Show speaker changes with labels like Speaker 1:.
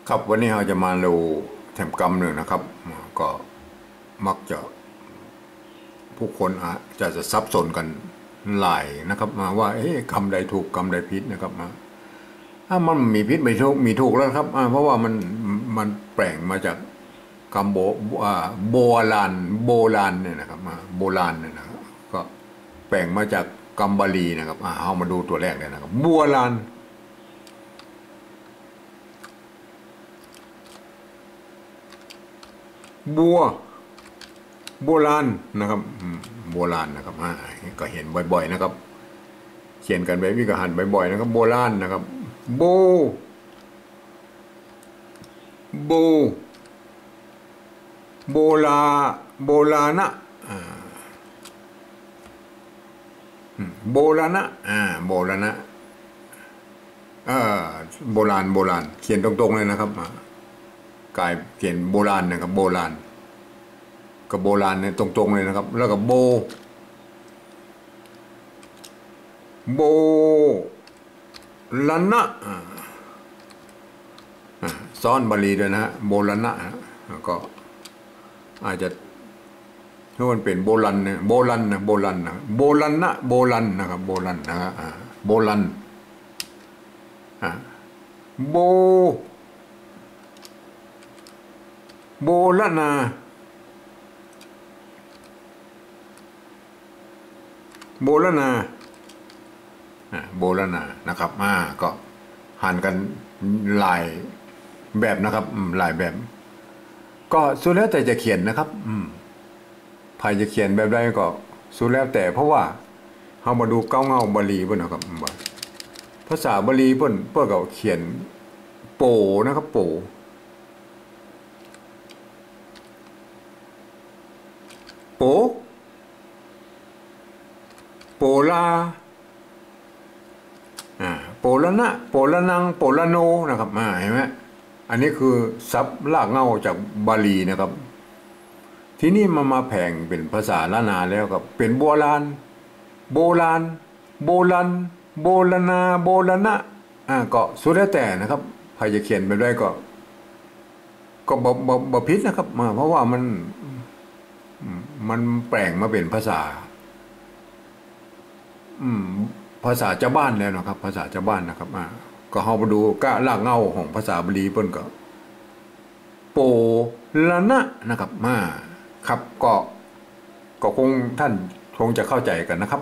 Speaker 1: ครับวันนี้เราจะมาดูแถมกรรมหนึ่งนะครับก็มักจะผู้คนอาจจะซับซ้อนกันหลายนะครับมาว่าคำใดถูกคำใดผิดนะครับมาถ้ามันมีผิดไม่ถูกมีถูกแล้วครับเพราะว่ามันแปลงมาจากคำโบราณเนี่ยนะครับโบราณเนี่ยนะครับก็แปลงมาจากคำบาลีนะครับเอามาดูตัวแรกเลยนะครับโบราณบัวโบราณนะครับโบราณนะครับก็เห็นบ่อยๆนะครับเขียนกันแบบนี้ก็หันบ่อยๆนะครับโบราณนะครับโบโบโบราโบราณะโบราณะโบราณะโบราณเขียนตรงๆเลยนะครับกายเขียนโบราณนะครับโบราณกับโบราณเนี่ยตรงๆเลยนะครับแล้วก็โบราณะซ้อนบาลีด้วยนะฮะโบราณะก็อาจจะถ้ามันเป็นโบราณเนี่ยโบราณนะโบราณนะโบราณะโบราณนะครับโบราณนะฮะโบราณโบโบราณโบราณโบราณนะครับก็หันกันหลายแบบนะครับหลายแบบก็สุดแล้วแต่จะเขียนนะครับใครจะเขียนแบบใดก็สุดแล้วแต่เพราะว่าเรามาดูเก้าเงาบาลีเพิ่นนะครับภาษาบาลีเพิ่นก็เขียนโปนะครับโปโปลาโปละนะโปละนังโปละโนนะครับเห็นไหมอันนี้คือซับลากเงาจากบาลีนะครับที่นี่มาแผงเป็นภาษาล้านนาแล้วครับเป็นโบราณโบราณโบราณโบราณาโบราณะก็สุดแล้วแต่นะครับใครจะเขียนไปได้ก็บ่ผิดนะครับเพราะว่ามันแปลงมาเป็นภาษาภาษาเจ้าบ้านแล้วนะครับภาษาเจ้าบ้านนะครับก็เฮามาดูก็ลากเงาของภาษาบาลีเพิ่นก็โปละนะครับครับก็คงท่านคงจะเข้าใจกันนะครับ